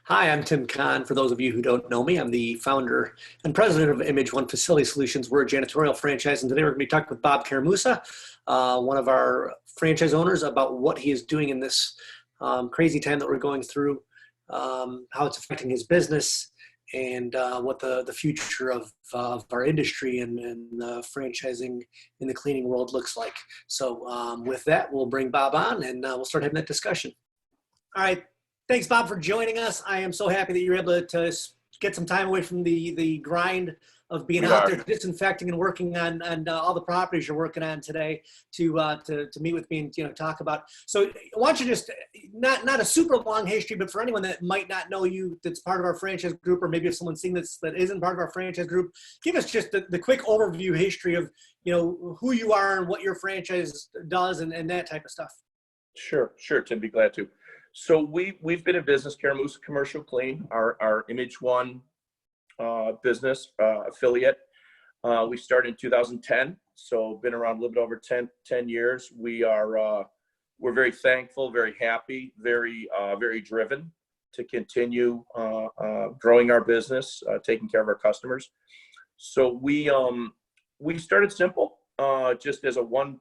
Hi, I'm Tim Kahn. For those of you who don't know me, I'm the founder and president of Image One Facility Solutions. We're a janitorial franchise, and today we're going to be talking with Bob Caramusa, one of our franchise owners, about what he is doing in this crazy time that we're going through, how it's affecting his business, and what the future of our industry and franchising in the cleaning world looks like. So with that, we'll bring Bob on, and we'll start having that discussion. All right. Thanks, Bob, for joining us. I am so happy that you're able to get some time away from the grind of being out there disinfecting and working on all the properties you're working on today to meet with me and talk about. So why don't you just not a super long history, but for anyone that might not know you, that's part of our franchise group, or maybe if someone's seeing this that isn't part of our franchise group, give us just the quick overview history of who you are and what your franchise does and that type of stuff. Sure, Tim, be glad to. So we've been in business, Caramusa Commercial Clean, our Image One business affiliate. We started in 2010, so been around a little bit over 10 years. We're very thankful, very happy, very driven to continue growing our business, taking care of our customers. So we started simple, just as a one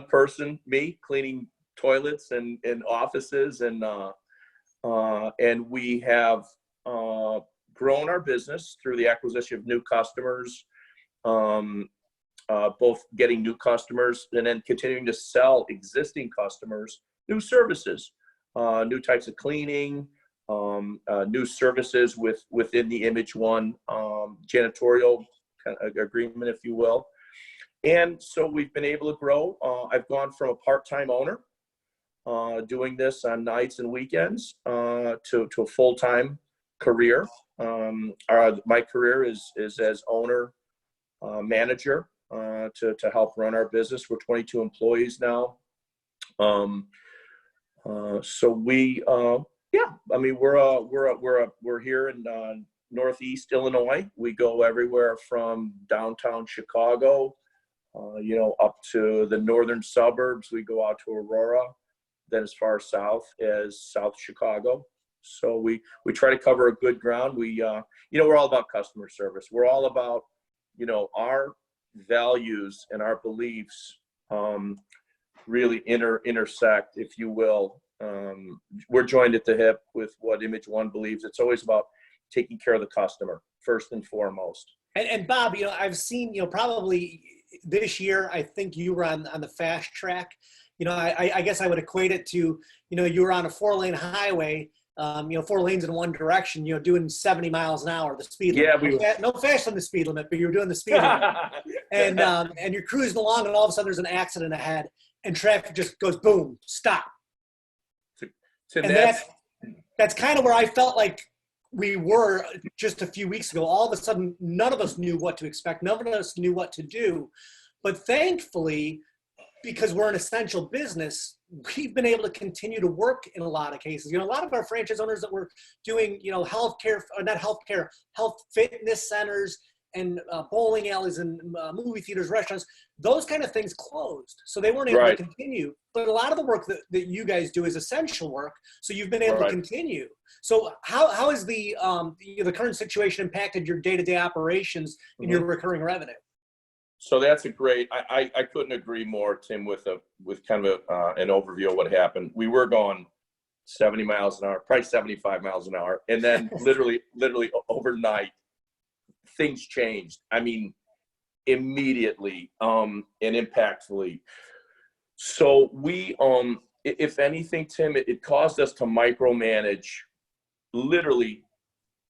person, me, cleaning toilets and offices, and we have grown our business through the acquisition of new customers, both getting new customers and then continuing to sell existing customers new services, new types of cleaning, new services within the Image One janitorial kind of agreement, if you will. And so we've been able to grow. I've gone from a part-time owner doing this on nights and weekends to a full-time career. My career is as owner, manager to help run our business. We're 22 employees now. So we're here in Northeast Illinois. We go everywhere from downtown Chicago, up to the northern suburbs. We go out to Aurora, then as far south as South Chicago. So we try to cover a good ground. We're all about customer service. We're all about, our values and our beliefs really intersect, if you will. We're joined at the hip with what Image One believes. It's always about taking care of the customer first and foremost. And Bob, I've seen, probably this year, I think you were on the fast track. I guess I would equate it to, you were on a 4-lane highway, 4 lanes in one direction, doing 70 miles an hour, the speed limit. Yeah, no faster than the speed limit, but you were doing the speed limit. And you're cruising along, and all of a sudden there's an accident ahead, and traffic just goes boom, stop. And that's kind of where I felt like we were just a few weeks ago. All of a sudden, none of us knew what to expect. None of us knew what to do. But thankfully, because we're an essential business, we've been able to continue to work in a lot of cases. A lot of our franchise owners that were doing, health fitness centers and bowling alleys and movie theaters, restaurants, those kind of things closed. So they weren't able to continue. But a lot of the work that you guys do is essential work. So you've been able to continue. So how has the current situation impacted your day-to-day operations and your recurring revenue? So that's a great, I couldn't agree more, Tim, with kind of an overview of what happened. We were going 70 miles an hour, probably 75 miles an hour. And then literally overnight, things changed. I mean, immediately and impactfully. So we, if anything, Tim, it caused us to micromanage literally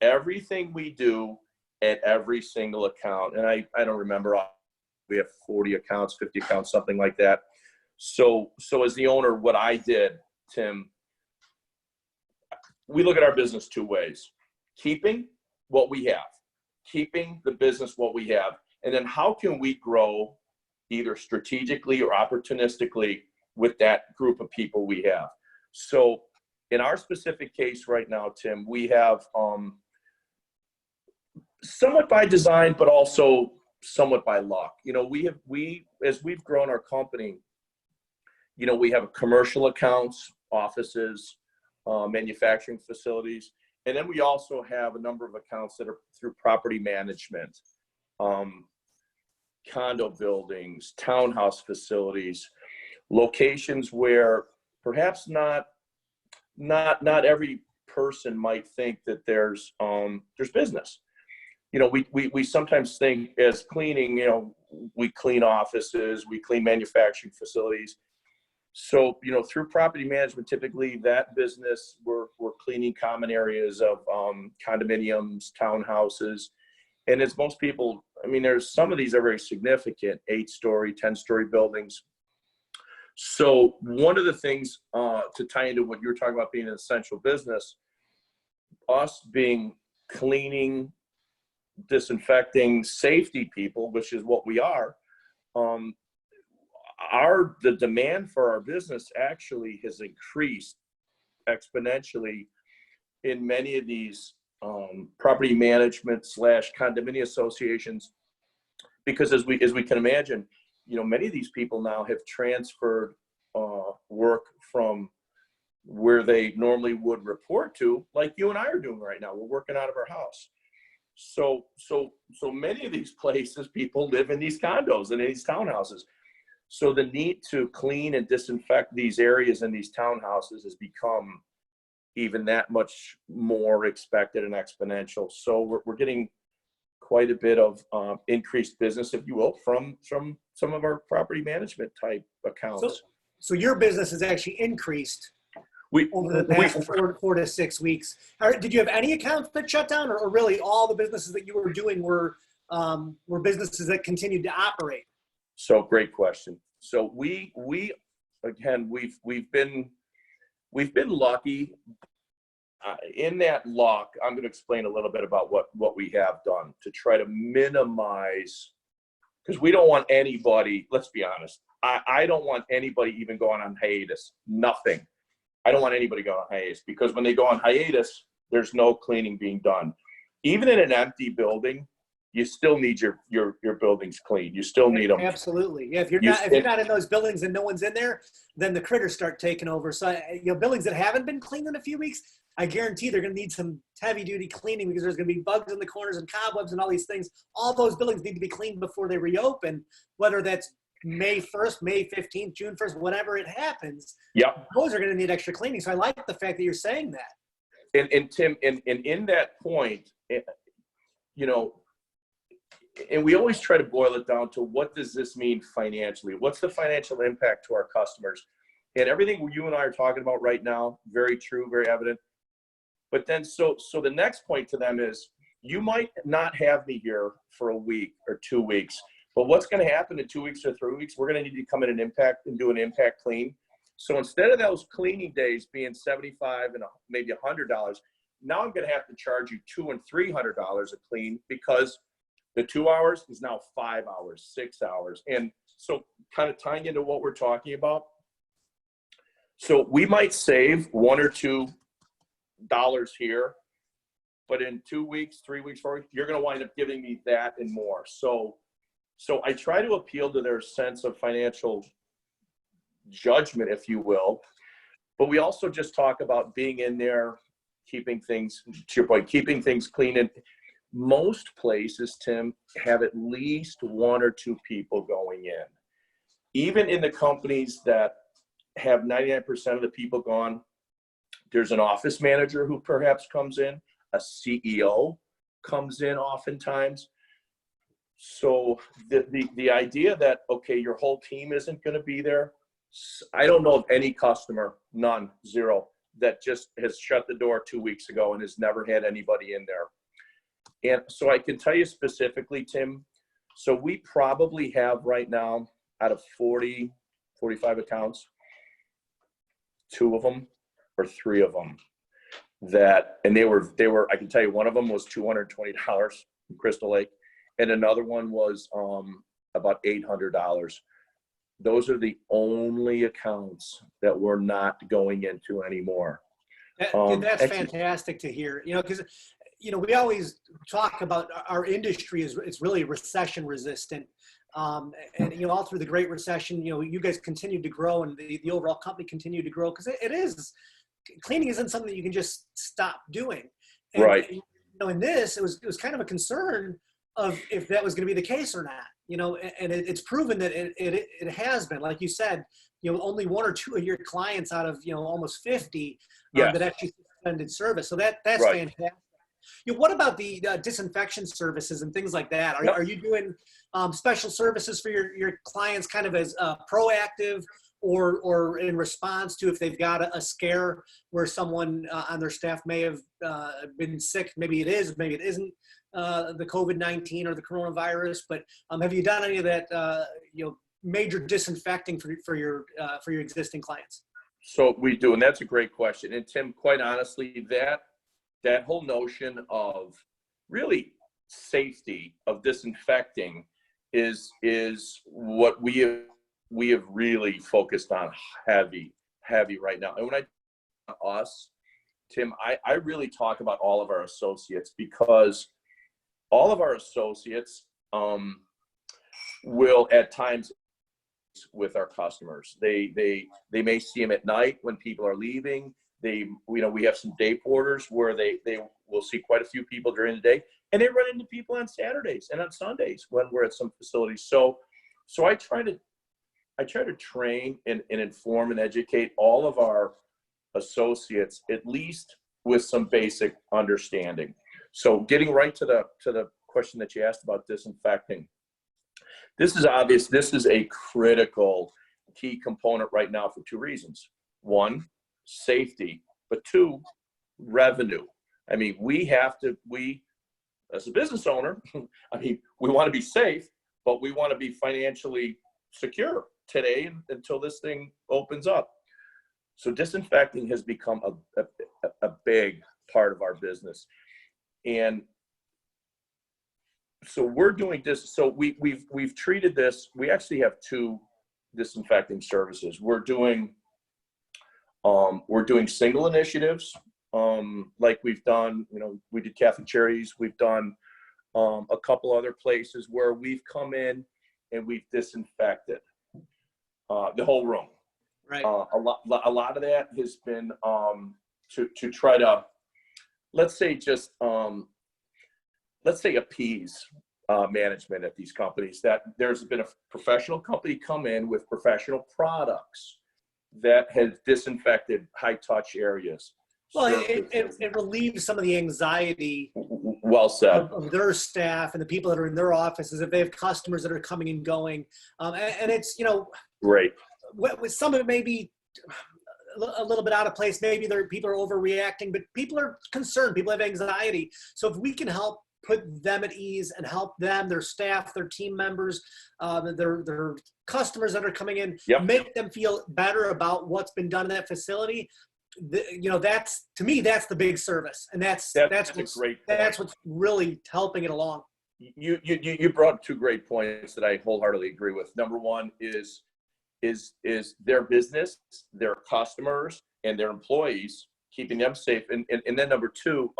everything we do at every single account. And I don't remember, we have 40 accounts, 50 accounts, something like that. So as the owner, what I did, Tim, we look at our business 2 ways: keeping what we have, keeping the business what we have, and then how can we grow either strategically or opportunistically with that group of people we have. So in our specific case right now, Tim, we have somewhat by design, but also somewhat by luck. As we've grown our company, we have commercial accounts, offices, manufacturing facilities. And then we also have a number of accounts that are through property management, condo buildings, townhouse facilities, locations where perhaps not every person might think that there's business. You know, we sometimes think as cleaning, you know, we clean offices, we clean manufacturing facilities. So, you know, through property management, typically that business, we're cleaning common areas of condominiums, townhouses. And as most people, I mean, there's some of these are very significant, 8-story, 10-story buildings. So one of the things to tie into what you were talking about being an essential business, us being cleaning, disinfecting, safety people, which is what we are, the demand for our business actually has increased exponentially in many of these property management / condominium associations, because as we can imagine, you know, many of these people now have transferred work from where they normally would report to, like you and I are doing right now. We're working out of our house. So many of these places, people live in these condos and in these townhouses. So the need to clean and disinfect these areas in these townhouses has become even that much more expected and exponential. So we're getting quite a bit of increased business, if you will, from some of our property management type accounts. So your business has actually increased over the past 4 to 6 weeks. Did you have any accounts that shut down, or really all the businesses that you were doing were businesses that continued to operate? So great question. So we've been lucky. In that luck, I'm going to explain a little bit about what we have done to try to minimize, because we don't want anybody, let's be honest, I don't want anybody even going on hiatus. Nothing. I don't want anybody going on hiatus, because when they go on hiatus, there's no cleaning being done. Even in an empty building, you still need your buildings clean. You still need them. Absolutely. Yeah. If you're not in those buildings and no one's in there, then the critters start taking over. So, you know, buildings that haven't been cleaned in a few weeks, I guarantee they're going to need some heavy duty cleaning, because there's going to be bugs in the corners and cobwebs and all these things. All those buildings need to be cleaned before they reopen, whether that's May 1st, May 15th, June 1st, whatever it happens. Yep. Those are going to need extra cleaning. So I like the fact that you're saying that. And Tim, in that point, you know, and we always try to boil it down to, what does this mean financially? What's the financial impact to our customers? And everything you and I are talking about right now, very true, very evident. But then, so the next point to them is, you might not have me here for a week or 2 weeks, but what's going to happen in 2 weeks or 3 weeks? We're going to need to come in and do an impact clean. So instead of those cleaning days being $75 and maybe $100, now I'm going to have to charge you $200 and $300 a clean, because the 2 hours is now 5 hours, 6 hours. And so kind of tying into what we're talking about. So we might save $1 or $2 here, but in 2 weeks, 3 weeks, 4 weeks, you're going to wind up giving me that and more. So I try to appeal to their sense of financial judgment, if you will. But we also just talk about being in there, keeping things, to your point, keeping things clean. And most places, Tim, have at least 1 or 2 people going in. Even in the companies that have 99% of the people gone, there's an office manager who perhaps comes in, a CEO comes in oftentimes. So the idea that, okay, your whole team isn't going to be there, I don't know of any customer, none, zero, that just has shut the door 2 weeks ago and has never had anybody in there. And so I can tell you specifically, Tim, so we probably have right now, out of 40, 45 accounts, 2 of them or 3 of them that, and they were, I can tell you, one of them was $220 from Crystal Lake, and another one was about $800. Those are the only accounts that we're not going into anymore. That's fantastic to hear, you know, because, you know, we always talk about our industry it's really recession resistant. And, you know, all through the Great Recession, you know, you guys continued to grow, and the overall company continued to grow, because it is cleaning isn't something that you can just stop doing. And, Right. you know, in this, it was kind of a concern of if that was going to be the case or not, you know, and it's proven that it has been. Like you said, you know, only 1 or 2 of your clients out of, you know, almost 50 Yes. that actually suspended service. So that's Right. fantastic. You know, what about the disinfection services and things like that? Yep. Are you doing special services for your clients kind of as proactive or in response to if they've got a scare where someone on their staff may have been sick? Maybe it is, maybe it isn't the COVID-19 or the coronavirus, but have you done any of that, you know, major disinfecting for your existing clients? So we do, and that's a great question. And Tim, quite honestly, that whole notion of really safety of disinfecting is what we have really focused on heavy right now. And when us, Tim, I really talk about all of our associates, because all of our associates will at times with our customers. They may see them at night when people are leaving. We have some day porters where they will see quite a few people during the day, and they run into people on Saturdays and on Sundays when we're at some facilities. So I try to train and inform and educate all of our associates, at least with some basic understanding. So getting right to the question that you asked about disinfecting. This is obvious. This is a critical key component right now for 2 reasons. 1, safety, but 2, revenue. I mean, we as a business owner, I mean, we want to be safe, but we want to be financially secure today until this thing opens up. So disinfecting has become a big part of our business. And so we're doing this. So we've treated this. We actually have 2 disinfecting services. We're doing single initiatives, like we've done. You know, we did Catholic Charities. We've done a couple other places where we've come in and we've disinfected the whole room. Right. A lot of that has been to try to, let's say, appease management at these companies. That there's been a professional company come in with professional products that has disinfected high touch areas. Well, it relieves some of the anxiety. Well said. Of their staff and the people that are in their offices, if they have customers that are coming and going, and it's, you know, great. With some of it may be a little bit out of place. Maybe people are overreacting, but people are concerned. People have anxiety. So if we can help put them at ease and help them, their staff, their team members, their customers that are coming in, yep, make them feel better about what's been done in that facility. You know, that's, to me, that's the big service, and that's a great point. That's what's really helping it along. You brought 2 great points that I wholeheartedly agree with. Number 1 is their business, their customers, and their employees, keeping them safe. And then number 2,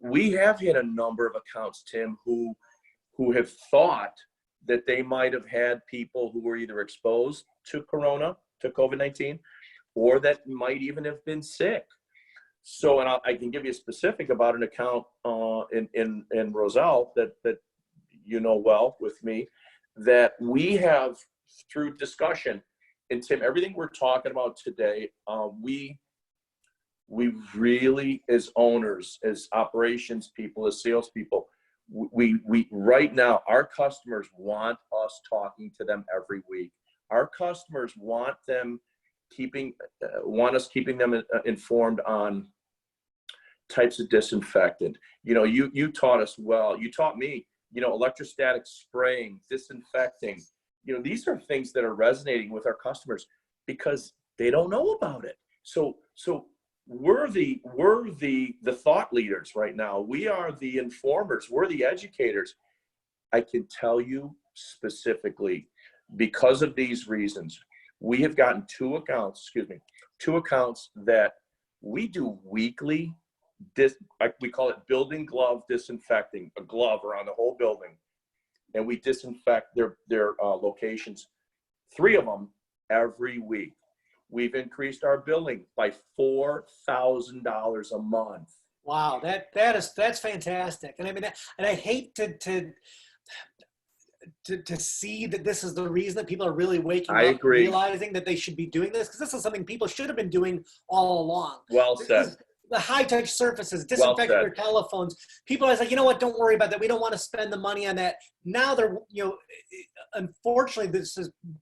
we have had a number of accounts, Tim, who have thought that they might have had people who were either exposed to COVID-19, or that might even have been sick. So, and I can give you a specific about an account in Roselle that you know well with me, that we have, through discussion, and Tim, everything we're talking about today, we really, as owners, as operations people, as salespeople, we right now, our customers want us talking to them every week. Our customers want us keeping them informed on types of disinfectant. You know, you taught us well. You taught me, you know, electrostatic spraying, disinfecting. You know, these are things that are resonating with our customers because they don't know about it. So we're the thought leaders right now. We are the informers. We're the educators. I can tell you specifically, because of these reasons, we have gotten 2 accounts that we do weekly. We call it building glove disinfecting, a glove around the whole building, and we disinfect their locations, 3 of them every week. we've increased our billing by $4,000 a month. Wow, that's fantastic. And I mean, and I hate to see that this is the reason that people are really waking I up, agree. realizing that they should be doing this, because this is something people should have been doing all along. Well said. The high-touch surfaces, Well disinfecting said. their telephones. People are like, you know what? Don't worry about that. We don't want to spend the money on that. Now they're, unfortunately,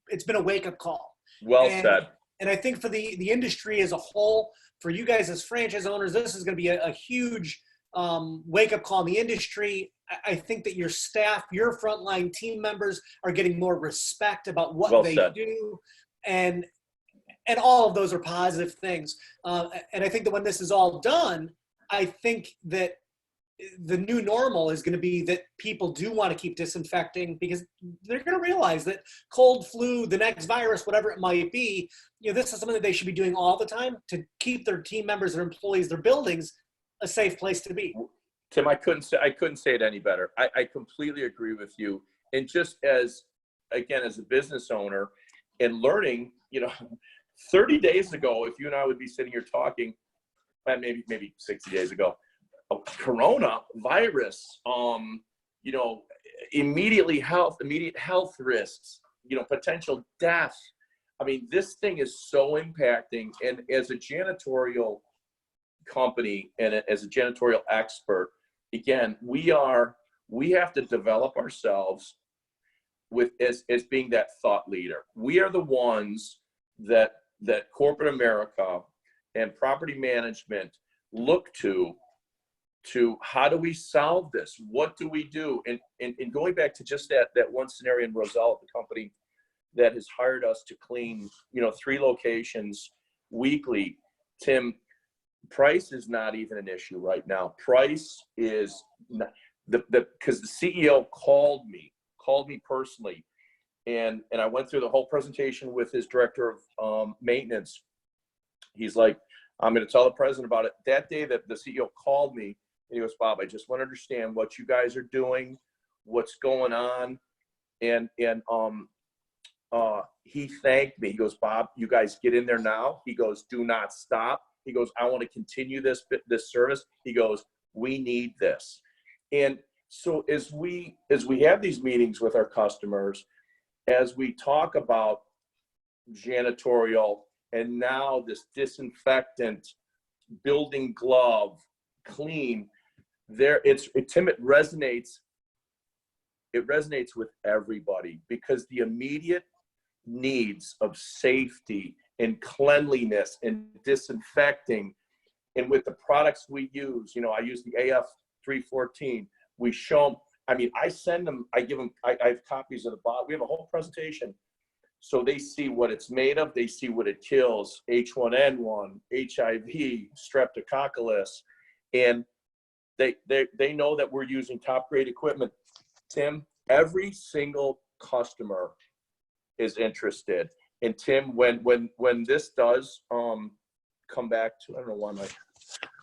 it's been a wake-up call. Well said. And I think for the industry as a whole, for you guys as franchise owners, this is going to be a huge wake-up call in the industry. I think that your staff, your frontline team members are getting more respect about what they do. And all of those are positive things. And I think that when this is all done, I think that the new normal is going to be that people do want to keep disinfecting, because they're going to realize that cold, flu, the next virus, whatever it might be, this is something that they should be doing all the time to keep their team members, their employees, their buildings a safe place to be. Tim, I couldn't say it any better. I completely agree with you. And just as a business owner and learning, 30 days ago, if you and I would be sitting here talking, maybe 60 days ago, coronavirus, immediate health risks, potential death. I mean, this thing is so impacting. And as a janitorial company and as a janitorial expert, again, we have to develop ourselves as being that thought leader. We are the ones that corporate America and property management look to how do we solve this? What do we do? And going back to just that one scenario in Roselle, the company that has hired us to clean, 3 locations weekly, Tim, price is not even an issue right now. Price is not, because the CEO called me personally, and I went through the whole presentation with his director of maintenance. He's like, I'm going to tell the president about it. That day that the CEO called me, and he goes, Bob, I just want to understand what you guys are doing, what's going on. And he thanked me. He goes, Bob, you guys get in there now. He goes, do not stop. He goes, I want to continue this service. He goes, we need this. And so as we have these meetings with our customers, as we talk about janitorial and now this disinfectant, building glove, clean, Tim, it resonates with everybody, because the immediate needs of safety and cleanliness and disinfecting, and with the products we use, I use the AF 314. We show them. I mean, I send them. I give them. I have copies of the bottle. We have a whole presentation, so they see what it's made of. They see what it kills: H1N1, HIV, Streptococcus, and they know that we're using top grade equipment. Tim, every single customer is interested. And Tim, when this does come back to, I don't know why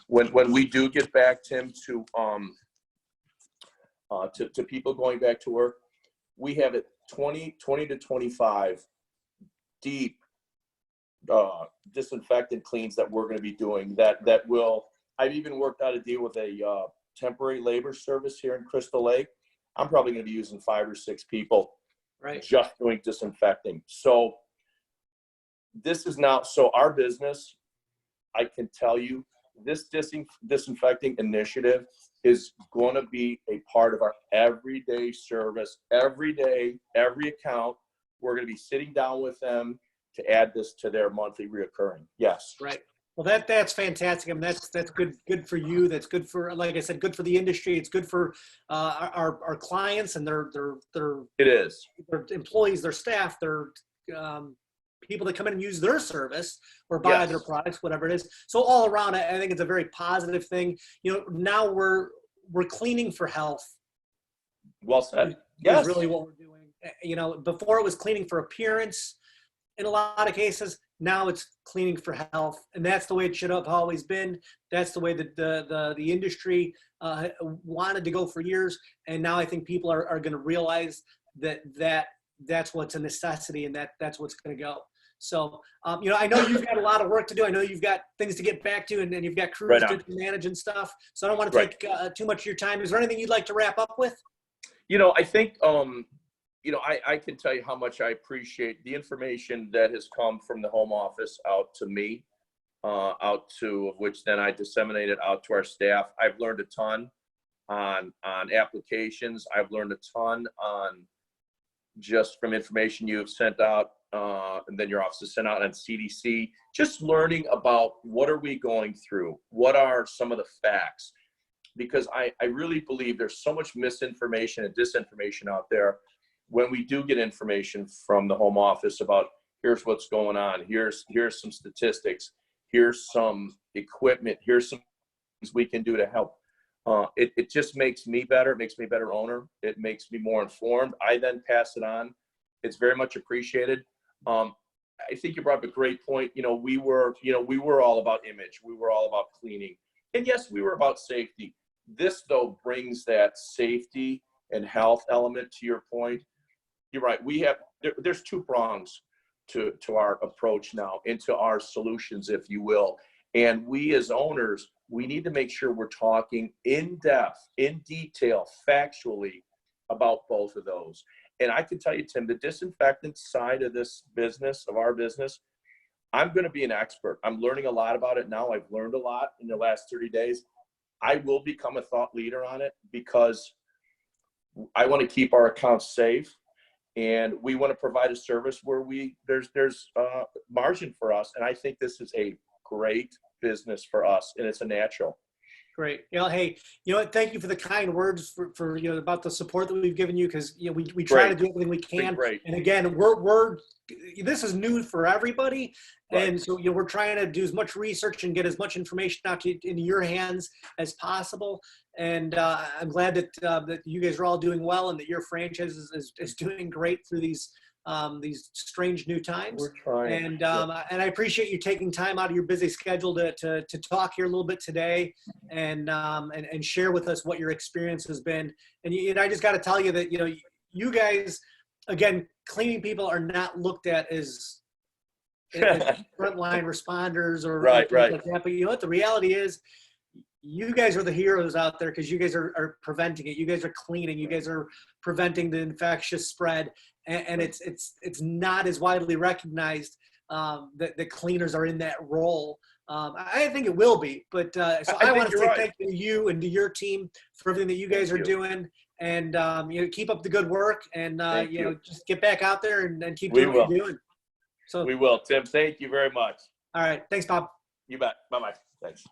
when we do get back, Tim, to people going back to work, we have it 20 to 25 deep disinfectant cleans that we're going to be doing that will. I've even worked out a deal with a temporary labor service here in Crystal Lake. I'm probably going to be using 5 or 6 people, right, just doing disinfecting. So this is now, so our business, I can tell you, this disinfecting initiative is going to be a part of our everyday service. Every day, every account, we're going to be sitting down with them to add this to their monthly reoccurring. Yes. Right. Well, that's fantastic. I mean, that's good for you. That's good for, like I said, good for the industry. It's good for our clients and their it is their employees, their staff, their people that come in and use their service or buy their products, whatever it is. So all around, I think it's a very positive thing. Now we're cleaning for health. Well said. Yes, really what we're doing. Before it was cleaning for appearance. In a lot of cases, now it's cleaning for health, and that's the way it should have always been. That's the way that the industry wanted to go for years, and now I think people are going to realize that that's what's a necessity, and that's what's going to go. So, I know you've got a lot of work to do. I know you've got things to get back to, and you've got crews Right on. to manage and stuff. So I don't want to take too much of your time. Is there anything you'd like to wrap up with? I think, I can tell you how much I appreciate the information that has come from the home office out to me, of which then I disseminated out to our staff. I've learned a ton on applications. I've learned a ton on just from information you have sent out, and then your office has sent out on CDC, just learning about what are we going through? What are some of the facts? Because I really believe there's so much misinformation and disinformation out there. When we do get information from the home office about here's what's going on, here's some statistics, here's some equipment, here's some things we can do to help. It just makes me better. It makes me a better owner. It makes me more informed. I then pass it on. It's very much appreciated. I think you brought up a great point. We were all about image. We were all about cleaning. And yes, we were about safety. This, though, brings that safety and health element to your point. You're right. There's two prongs to our approach now, into our solutions, if you will. And we as owners, we need to make sure we're talking in depth, in detail, factually about both of those. And I can tell you, Tim, the disinfectant side of this business, of our business, I'm going to be an expert. I'm learning a lot about it now. I've learned a lot in the last 30 days. I will become a thought leader on it because I want to keep our accounts safe. And we want to provide a service where there's margin for us. And I think this is a great business for us, and it's a natural. Great. Hey, thank you for the kind words for about the support that we've given you, because we try to do everything we can. And again, we're this is new for everybody, and so we're trying to do as much research and get as much information out into your hands as possible. And I'm glad that you guys are all doing well, and that your franchise is doing great through these strange new times. We're trying. And I appreciate you taking time out of your busy schedule to talk here a little bit today, and share with us what your experience has been. And I just got to tell you that you guys, again, cleaning people are not looked at as frontline responders or right. like that. But what the reality is, you guys are the heroes out there, because you guys are preventing it. You guys are cleaning. You guys are preventing the infectious spread. And it's not as widely recognized that the cleaners are in that role. I think it will be, but so I want to say thank you to you and to your team for everything that you guys are doing, and keep up the good work, and just get back out there and keep doing what you're doing. So we will, Tim. Thank you very much. All right, thanks, Bob. You bet. Bye-bye. Thanks.